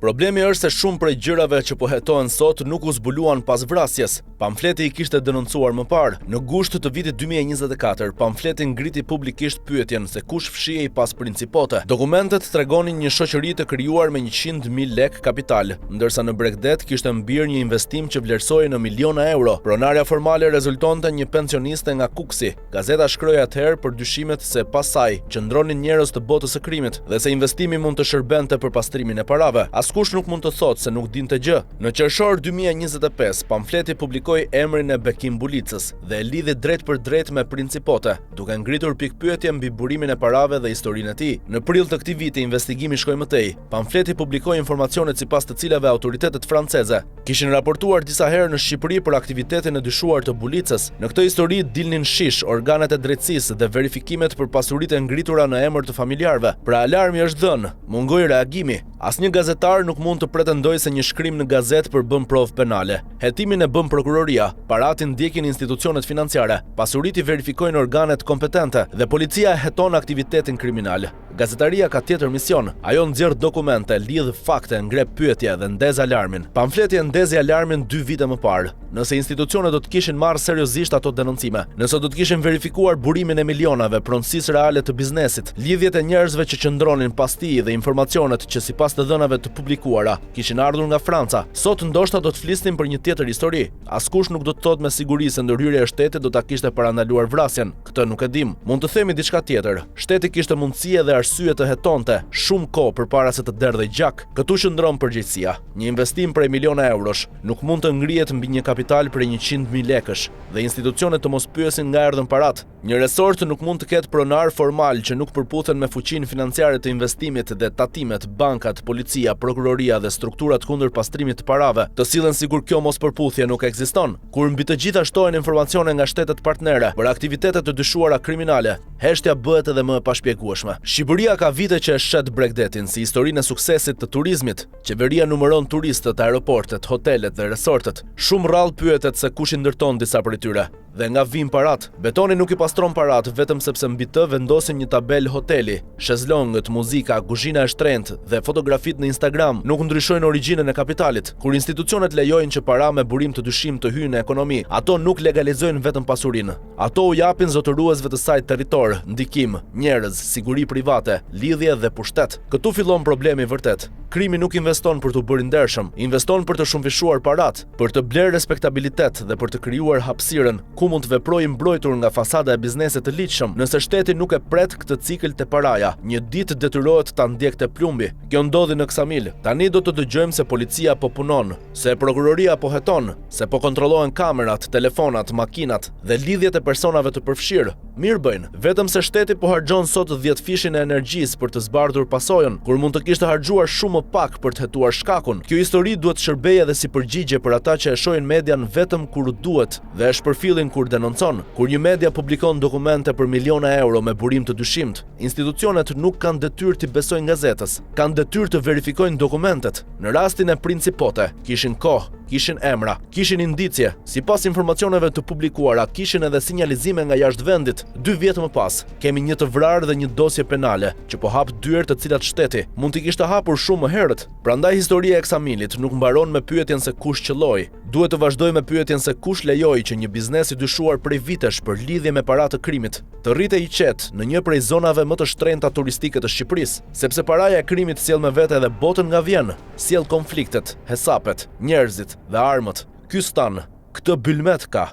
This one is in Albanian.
Problemi është se shumë prej gjërave që po hetohen sot nuk u zbuluan pas vrasjes. Pamfleti i kishte denoncuar më parë. Në gusht të vitit 2024, pamfleti ngriti publikisht pyetjen se kush fshihej pas principote. Dokumentet tregonin një shoqëri të krijuar me 100.000 lek kapital, ndërsa në Bregdet kishte mbir një investim që vlerësohej në miliona euro. Pronarja formale rezultonte një pensioniste nga Kuksi. Gazeta shkroi atëherë për dyshimet se pas saj qëndronin njerëz të botës së krimit dhe se investimi mund të shërbente për pastrimin e parave. Askush nuk mund të thotë se nuk dinte gjë. Në qershor 2025, pamfleti publikoi emrin e Bekim Bulicës dhe e lidhi drejt për drejt me principote, duke ngritur pikpyetje mbi burimin e parave dhe historinë e tij. Në prill të këtij viti, investigimi shkoi më tej. Pamfleti publikoi informacionet sipas të cilave autoritetet franceze kishin raportuar disa herë në Shqipëri për aktivitetin e dyshuar të Bulicës. Në këtë histori dilnin shish organet e drejtësisë dhe verifikimet për pasuritë e ngritura në emër të familjarëve. Pra alarmi është dhënë, mungoi reagimi. Asnjë gazetar nuk mund të pretendojë se një shkrim në gazetë përbën provë penale. Hetimin e bën prokuroria, paratin ndjekin institucionet financiare, pasuritë i verifikojnë organet kompetente dhe policia heton aktivitetin kriminal. Gazetaria ka tjetër mision. Ajo nxjerr dokumente, lidh fakte, ngrep pyetje dhe ndez alarmin. Pamfleti ndezi alarmin 2 vite më parë. Nëse institucionet do të kishin marrë seriozisht ato denoncime, nëse do të kishin verifikuar burimin e milionave, pronësisë reale të biznesit, lidhjet e njerëzve që qëndronin pas tij dhe informacionet që sipas të dhënave të publikuara kishin ardhur nga Franca, sot ndoshta do të flisnim për një tjetër histori. Askush nuk do të thotë me siguri se ndërhyrja e shtetit do ta kishte parandaluar vrasjen. Këtë nuk e dim. Mund të themi diçka tjetër. Shteti kishte mundësi dhe arsye të hetonte shumë kohë përpara se të derdhej gjak. Këtu qëndron përgjegjësia. Një investim prej miliona eurosh nuk mund të ngrihet mbi një kapital prej 100.000 lekësh dhe institucionet të mos pyesin nga erdhën parat. Një resort nuk mund të ketë pronar formal që nuk përputhen me fuqinë financiare të investimit dhe tatimet, bankat, policia, prokuroria dhe strukturat kundër pastrimit të parave, të sillen sikur kjo mospërputhje nuk ekziston. Kur mbi të gjitha shtohen informacione nga shtetet partnere për aktivitete të dyshuara kriminale, heshtja bëhet edhe më e pashpjegueshme. Shqipëria ka vite që e shet Bregdetin si historinë e suksesit të turizmit. Qeveria numëron turistët, aeroportet, hotelet dhe resortet. Shumë rrallë pyetet se kush i ndërton disa prej tyre. Dhe nga vin parat. Betoni nuk i pastron parat vetëm sepse mbi të vendosin një tabel hoteli. Shezlongët, muzika, kuzhina e shtrenjtë dhe fotografit në Instagram nuk ndryshojnë origjinën e kapitalit. Kur institucionet lejojnë që para me burim të dyshim të hyjnë në ekonomi, ato nuk legalizojnë vetëm pasurinë. Ato u japin zotëruesve të saj territor, ndikim, njerëz, siguri private, lidhje dhe pushtet. Këtu fillon problemi vërtet. Krimi nuk investon për të bërë ndershëm, investon për të shumëfishuar parat, për të bler respektabilitet dhe për të krijuar hapësirën ku mund të veprojë mbrojtur nga fasada e biznesit të ligjshëm. Nëse shteti nuk e pret këtë cikël te paraja, një ditë detyrohet ta ndjekte plumbi. Kjo ndodhi në Ksamil. Tani do të dëgjojmë se policia po punon, se prokuroria po heton, se po kontrollohen kamerat, telefonat, makinat dhe lidhjet e personave të përfshirë. Mirë bëjnë, vetëm se shteti po harxhon sot 10 fishin e energjisë për të zbardhur pasojën, kur mund të kishte harxhuar shumë më pak për të hetuar shkakun. Kjo histori duhet shërbejë edhe si përgjigje për ata që e shohin median vetëm kur duhet dhe e shpërfillin kur denoncon. Kur një media publikon dokumente për miliona euro me burim të dyshimt, institucionet nuk kanë detyrë të besojnë gazetës, kanë detyrë të verifikojnë dokumentet. Në rastin e principote, kishin kohë, kishin emra, kishin indicje, sipas informacioneve të publikuara, kishin edhe sinjalizime nga jashtë vendit. 2 vjet më pas, kemi një të vrarë dhe një dosje penale që po hap dyert të cilat shteti mund t'i kishte hapur shumë më herët. Prandaj historia e Ksamilit nuk mbaron me pyetjen se kush qelloi. Duhet të vazhdojë me pyetjen se kush lejoi që një biznes i dyshuar prej vitesh për lidhje me para të krimit të rritej i qetë në një prej zonave më të shtrenjta turistike të Shqipërisë, sepse paraja e krimit sjell me vete edhe botën nga vjen, sjell konfliktet, hesapet, njerëzit dhe armët. Ky stan, këtë bylmet ka.